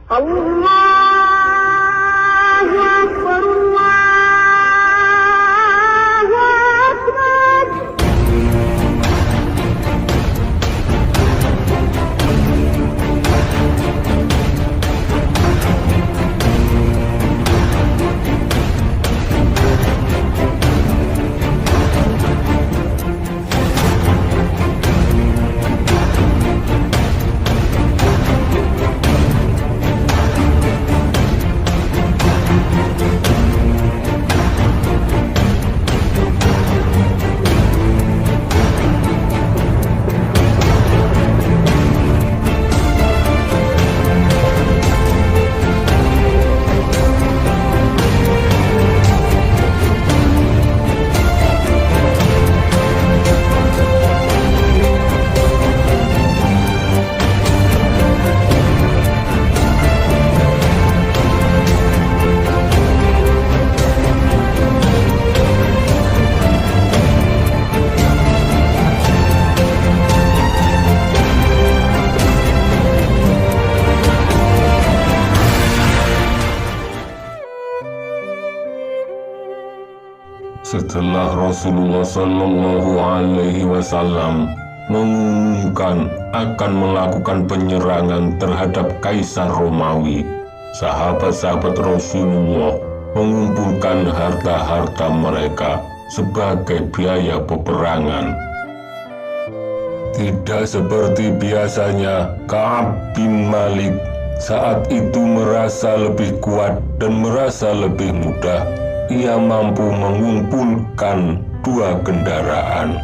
Allahu Akbar, Allahu Akbar. Setelah Rasulullah Shallallahu Alaihi Wasallam mengumumkan akan melakukan penyerangan terhadap Kaisar Romawi, sahabat-sahabat Rasulullah mengumpulkan harta-harta mereka sebagai biaya peperangan. Tidak seperti biasanya, Ka'ab bin Malik saat itu merasa lebih kuat dan merasa lebih mudah. Ia mampu mengumpulkan 2 kendaraan.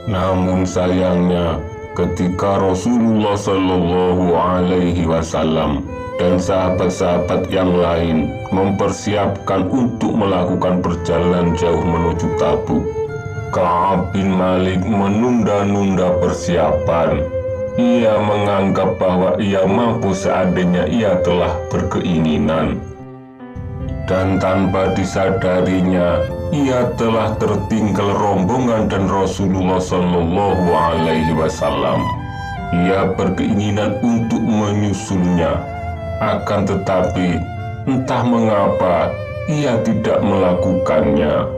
Namun sayangnya, ketika Rasulullah Shallallahu Alaihi Wasallam dan sahabat-sahabat yang lain mempersiapkan untuk melakukan perjalanan jauh menuju Tabuk, Ka'ab bin Malik menunda-nunda persiapan. Ia menganggap bahwa ia mampu seandainya ia telah berkeinginan. Dan tanpa disadarinya, ia telah tertinggal rombongan dan Rasulullah Shallallahu Alaihi Wasallam. Ia berkeinginan untuk menyusulnya, akan tetapi entah mengapa ia tidak melakukannya.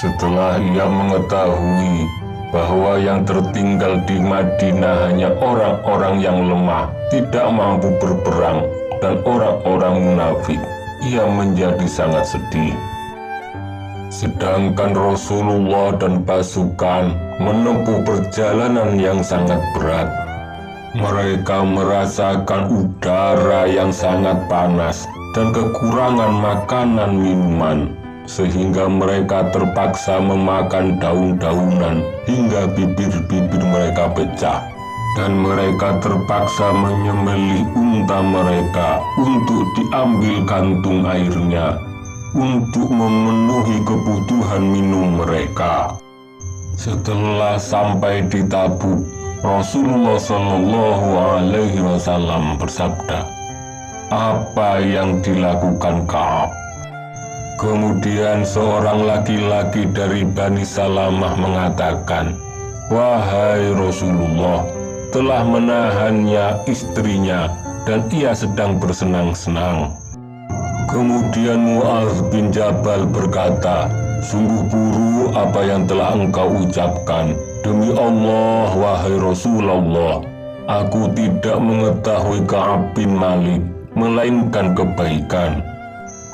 Setelah ia mengetahui bahwa yang tertinggal di Madinah hanya orang-orang yang lemah, tidak mampu berperang, dan orang-orang munafik, ia menjadi sangat sedih. Sedangkan Rasulullah dan pasukan menempuh perjalanan yang sangat berat. Mereka merasakan udara yang sangat panas dan kekurangan makanan minuman, sehingga mereka terpaksa memakan daun-daunan hingga bibir-bibir mereka pecah. Dan mereka terpaksa menyembelih unta mereka untuk diambil kantung airnya untuk memenuhi kebutuhan minum mereka. Setelah sampai di Tabuk, Rasulullah Shallallahu Alaihi Wasallam bersabda, "Apa yang dilakukan Ka'ab?" Kemudian seorang laki-laki dari Bani Salamah mengatakan, "Wahai Rasulullah, telah menahannya istrinya dan ia sedang bersenang-senang." Kemudian Mu'adz bin Jabal berkata, "Sungguh buruk apa yang telah engkau ucapkan. Demi Allah, wahai Rasulullah, aku tidak mengetahui Ka'ab bin Malik, melainkan kebaikan."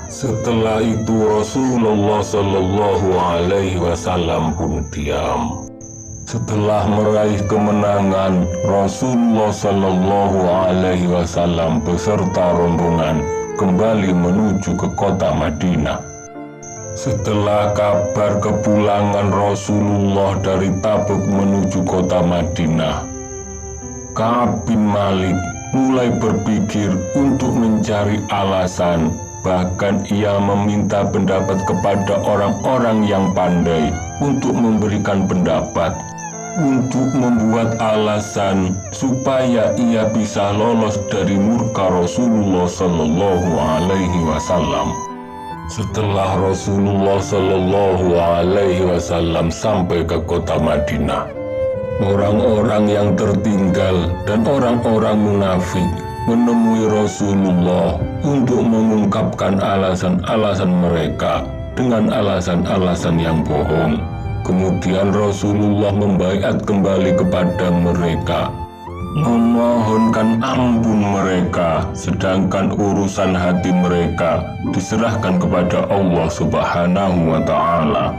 Setelah itu Rasulullah Shallallahu Alaihi Wasallam pun diam. Setelah meraih kemenangan, Rasulullah Shallallahu Alaihi Wasallam beserta rombongan kembali menuju ke kota Madinah. Setelah kabar kepulangan Rasulullah dari Tabuk menuju kota Madinah, Ka'ab bin Malik mulai berpikir untuk mencari alasan. Bahkan ia meminta pendapat kepada orang-orang yang pandai untuk memberikan pendapat, untuk membuat alasan supaya ia bisa lolos dari murka Rasulullah Shallallahu Alaihi Wasallam. Setelah Rasulullah Shallallahu Alaihi Wasallam sampai ke kota Madinah, Orang-orang yang tertinggal dan orang-orang munafik menemui Rasulullah untuk mengungkapkan alasan-alasan mereka dengan alasan-alasan yang bohong. Kemudian Rasulullah membaiat kembali kepada mereka, memohonkan ampun mereka, sedangkan urusan hati mereka diserahkan kepada Allah Subhanahu wa Ta'ala.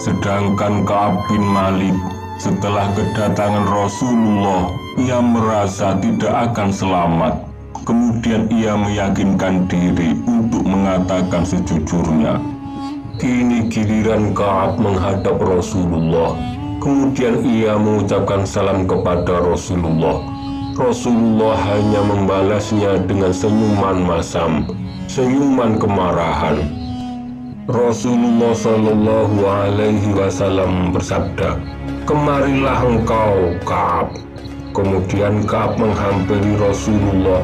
Sedangkan Ka'ab bin Malik, setelah kedatangan Rasulullah, ia merasa tidak akan selamat. Kemudian ia meyakinkan diri untuk mengatakan sejujurnya. Kini giliran Ka'ab menghadap Rasulullah. Kemudian ia mengucapkan salam kepada Rasulullah. Rasulullah hanya membalasnya dengan senyuman masam, senyuman kemarahan. Rasulullah Shallallahu Alaihi Wasallam bersabda, "Kemarilah engkau, Ka'ab." Kemudian Ka'ab menghampiri Rasulullah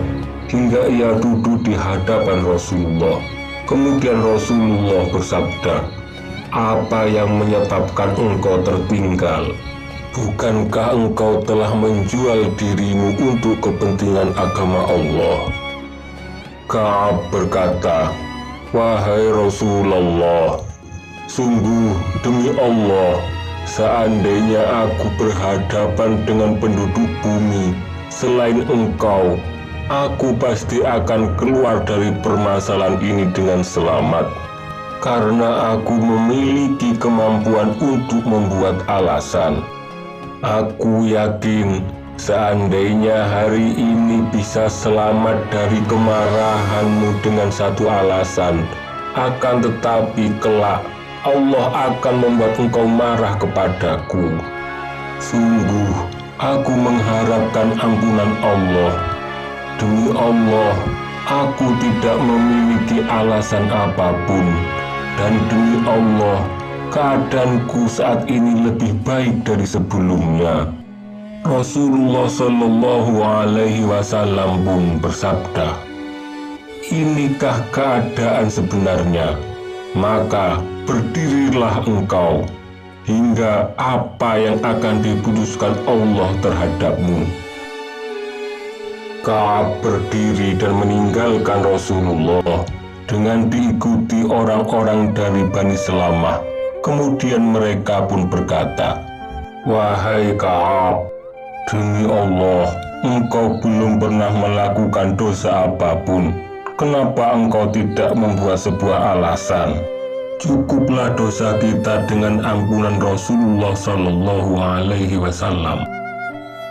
hingga ia duduk di hadapan Rasulullah. Kemudian Rasulullah bersabda, "Apa yang menyebabkan engkau tertinggal? Bukankah engkau telah menjual dirimu untuk kepentingan agama Allah?" Ka'ab berkata, "Wahai Rasulullah, sungguh demi Allah, seandainya aku berhadapan dengan penduduk bumi selain engkau, aku pasti akan keluar dari permasalahan ini dengan selamat. Karena aku memiliki kemampuan untuk membuat alasan. Aku yakin seandainya hari ini bisa selamat dari kemarahanmu dengan satu alasan, akan tetapi kelak Allah akan membuat engkau marah kepadaku. Sungguh, aku mengharapkan ampunan Allah. Demi Allah, aku tidak memiliki alasan apapun. Dan demi Allah, keadaanku saat ini lebih baik dari sebelumnya." Rasulullah Shallallahu Alaihi Wasallam pun bersabda, "Inikah keadaan sebenarnya? Maka berdirilah engkau hingga apa yang akan diputuskan Allah terhadapmu." Ka'ab berdiri dan meninggalkan Rasulullah dengan diikuti orang-orang dari Bani Salamah. Kemudian mereka pun berkata, "Wahai Ka'ab, demi Allah, engkau belum pernah melakukan dosa apapun. Kenapa engkau tidak membuat sebuah alasan? Cukuplah dosa kita dengan ampunan Rasulullah Shallallahu Alaihi Wasallam."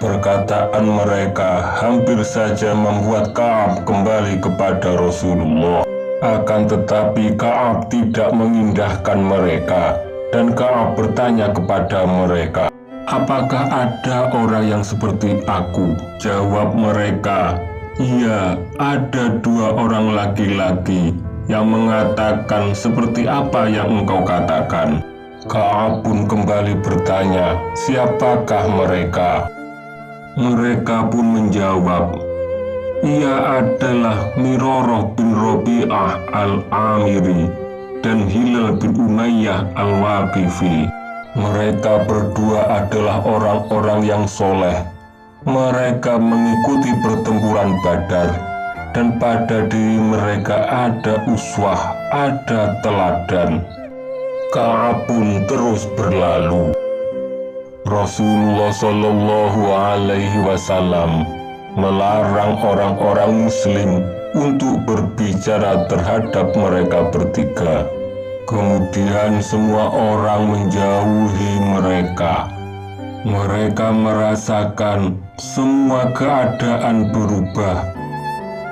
Perkataan mereka hampir saja membuat Ka'ab kembali kepada Rasulullah. Akan tetapi Ka'ab tidak mengindahkan mereka, dan Ka'ab bertanya kepada mereka, "Apakah ada orang yang seperti aku?" Jawab mereka, "Iya, ada 2 orang laki-laki yang mengatakan seperti apa yang engkau katakan." Ka'ab pun kembali bertanya, "Siapakah mereka?" Mereka pun menjawab, "Ia adalah Mirarah bin Rabi'ah al-Amiri dan Hilal bin Umayyah al-Waqifi. Mereka berdua adalah orang-orang yang soleh. Mereka mengikuti pertempuran Badar, dan pada diri mereka ada uswah, ada teladan." Ka'ab pun terus berlalu. Rasulullah Shallallahu Alaihi Wasallam melarang orang-orang Muslim untuk berbicara terhadap mereka bertiga. Kemudian semua orang menjauhi mereka. Mereka merasakan semua keadaan berubah.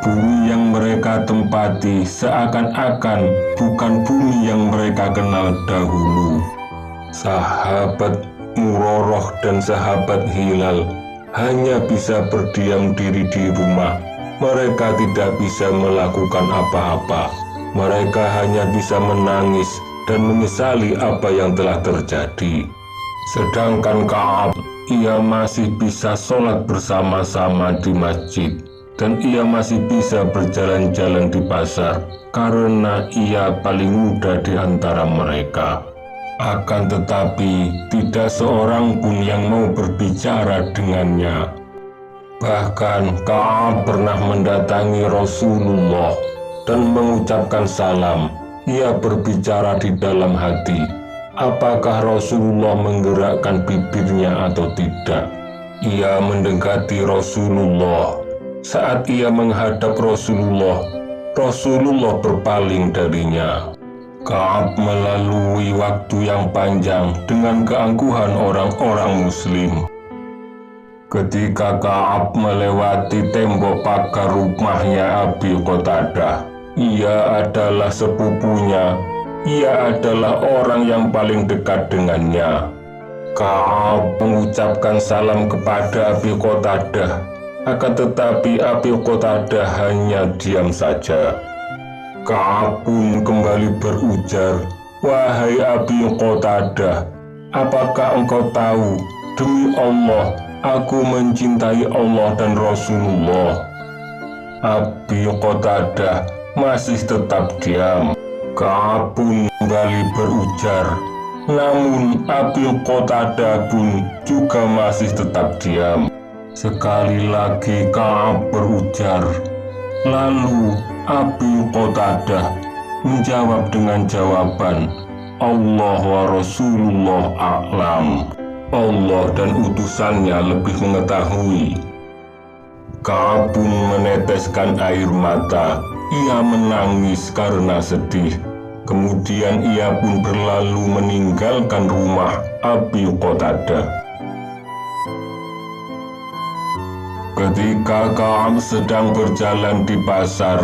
Bumi yang mereka tempati seakan-akan bukan bumi yang mereka kenal dahulu. Sahabat Murarah dan sahabat Hilal hanya bisa berdiam diri di rumah. Mereka tidak bisa melakukan apa-apa. Mereka hanya bisa menangis dan menyesali apa yang telah terjadi. Sedangkan Ka'ab, ia masih bisa sholat bersama-sama di masjid, dan ia masih bisa berjalan-jalan di pasar karena ia paling muda di antara mereka. Akan tetapi tidak seorang pun yang mau berbicara dengannya. Bahkan Ka'ab pernah mendatangi Rasulullah dan mengucapkan salam. Ia berbicara di dalam hati, apakah Rasulullah menggerakkan bibirnya atau tidak. Ia mendekati Rasulullah. Saat ia menghadap Rasulullah, Rasulullah berpaling darinya. Ka'ab melalui waktu yang panjang dengan keangkuhan orang-orang Muslim. Ketika Ka'ab melewati tembok pagar rumahnya Abi Qatadah, ia adalah sepupunya, ia adalah orang yang paling dekat dengannya. Ka'ab mengucapkan salam kepada Abi Qatadah, akan tetapi Abi Qatadah hanya diam saja. Ka'ab pun kembali berujar, "Wahai Abi Qatadah, apakah engkau tahu, demi Allah, aku mencintai Allah dan Rasulullah." Abi Qatadah masih tetap diam. Ka'ab pun kembali berujar, namun Abi Qatadah pun juga masih tetap diam. Sekali lagi Ka'ab berujar. Lalu Abi Qatadah menjawab dengan jawaban, Allah wa Rasulullah a'lam. Allah dan utusannya lebih mengetahui. Ka'ab pun meneteskan air mata. Ia menangis karena sedih. Kemudian ia pun berlalu meninggalkan rumah Abi Qatadah. Ketika Ka'ab sedang berjalan di pasar,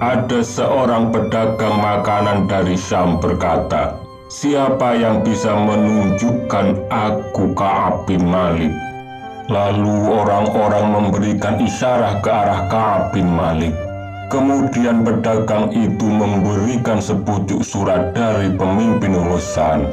ada seorang pedagang makanan dari Syam berkata, "Siapa yang bisa menunjukkan aku Ka'ab bin Malik?" Lalu orang-orang memberikan isyarat ke arah Ka'ab bin Malik. Kemudian pedagang itu memberikan sepucuk surat dari pemimpin Ghassan.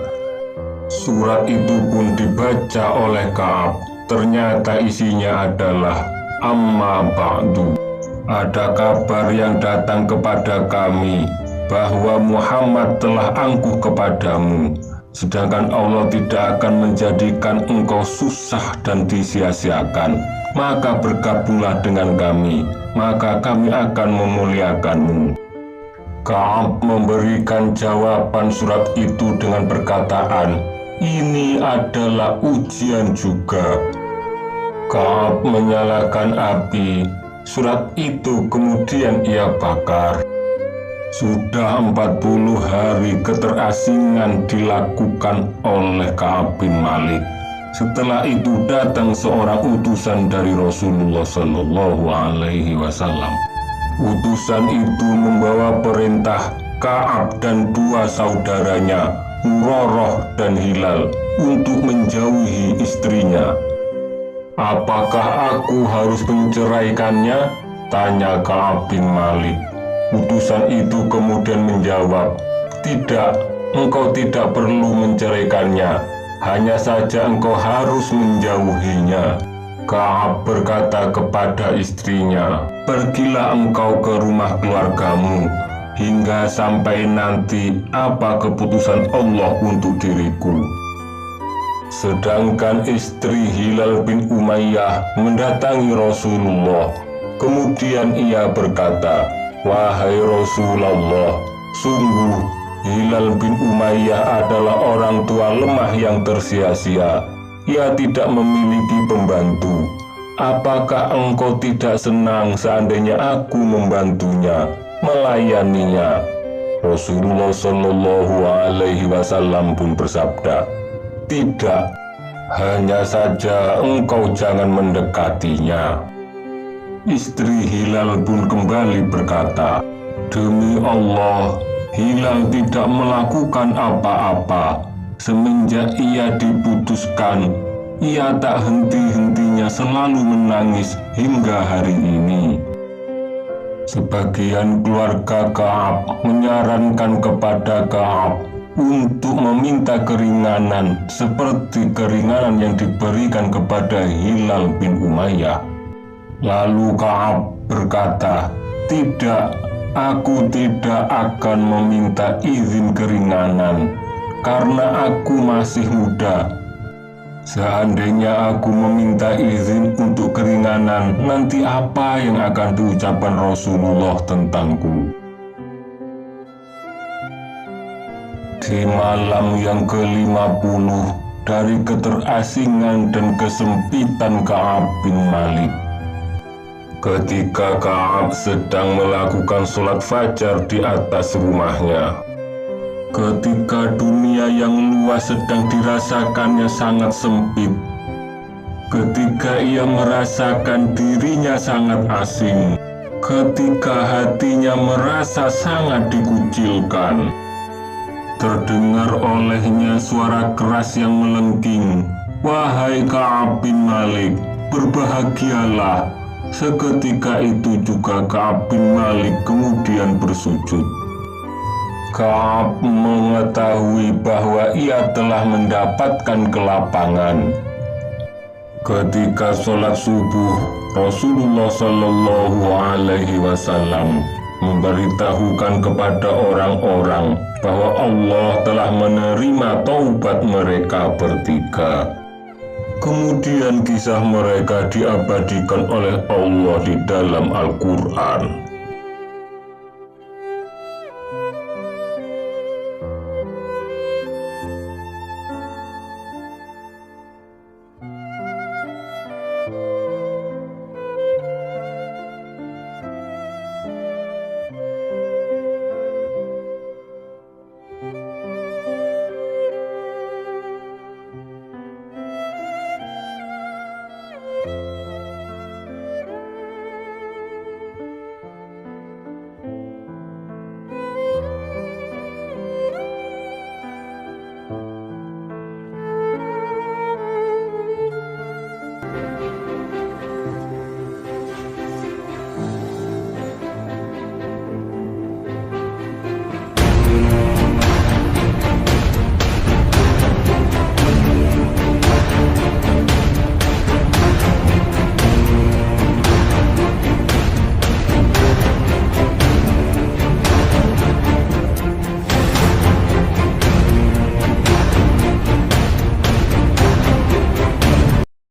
Surat itu pun dibaca oleh Ka'ab. Ternyata isinya adalah, "Amma ba'du, ada kabar yang datang kepada kami bahwa Muhammad telah angkuh kepadamu, sedangkan Allah tidak akan menjadikan engkau susah dan disia-siakan. Maka bergabunglah dengan kami, maka kami akan memuliakanmu." Ka'ab memberikan jawaban surat itu dengan perkataan, "Ini adalah ujian juga." Ka'ab menyalakan api. Surat itu kemudian ia bakar. Sudah 40 hari keterasingan dilakukan oleh Ka'ab bin Malik. Setelah itu datang seorang utusan dari Rasulullah Shallallahu Alaihi Wasallam. Utusan itu membawa perintah Ka'ab dan dua saudaranya, Murarah dan Hilal, untuk menjauhi istrinya. "Apakah aku harus menceraikannya?" tanya Ka'ab bin Malik. Utusan itu kemudian menjawab, "Tidak, engkau tidak perlu menceraikannya. Hanya saja engkau harus menjauhinya." Ka'ab berkata kepada istrinya, "Pergilah engkau ke rumah keluargamu, hingga sampai nanti apa keputusan Allah untuk diriku." Sedangkan istri Hilal bin Umayyah mendatangi Rasulullah. Kemudian ia berkata, "Wahai Rasulullah, sungguh Hilal bin Umayyah adalah orang tua lemah yang tersia-sia. Ia tidak memiliki pembantu. Apakah engkau tidak senang seandainya aku membantunya, melayaninya?" Rasulullah Shallallahu Alaihi Wasallam pun bersabda, "Tidak, hanya saja engkau jangan mendekatinya." Istri Hilal pun kembali berkata, "Demi Allah, Hilal tidak melakukan apa-apa. Semenjak ia diputuskan, ia tak henti-hentinya selalu menangis hingga hari ini." Sebagian keluarga Ka'ab menyarankan kepada Ka'ab untuk meminta keringanan seperti keringanan yang diberikan kepada Hilal bin Umayyah. Lalu Ka'ab berkata, "Tidak, aku tidak akan meminta izin keringanan, karena aku masih muda. Seandainya aku meminta izin untuk keringanan, nanti apa yang akan diucapkan Rasulullah tentangku? Di malam yang ke-50 dari keterasingan dan kesempitan Ka'ab bin Malik, ketika Ka'ab sedang melakukan sholat fajar di atas rumahnya, ketika dunia yang luas sedang dirasakannya sangat sempit, ketika ia merasakan dirinya sangat asing, ketika hatinya merasa sangat dikucilkan, terdengar olehnya suara keras yang melengking, "Wahai Ka'ab bin Malik, berbahagialah." Seketika itu juga Ka'ab bin Malik kemudian bersujud. Ka'ab mengetahui bahwa ia telah mendapatkan kelapangan. Ketika sholat subuh, Rasulullah Shallallahu Alaihi Wasallam memberitahukan kepada orang-orang bahwa Allah telah menerima taubat mereka bertiga. Kemudian kisah mereka diabadikan oleh Allah di dalam Al-Quran.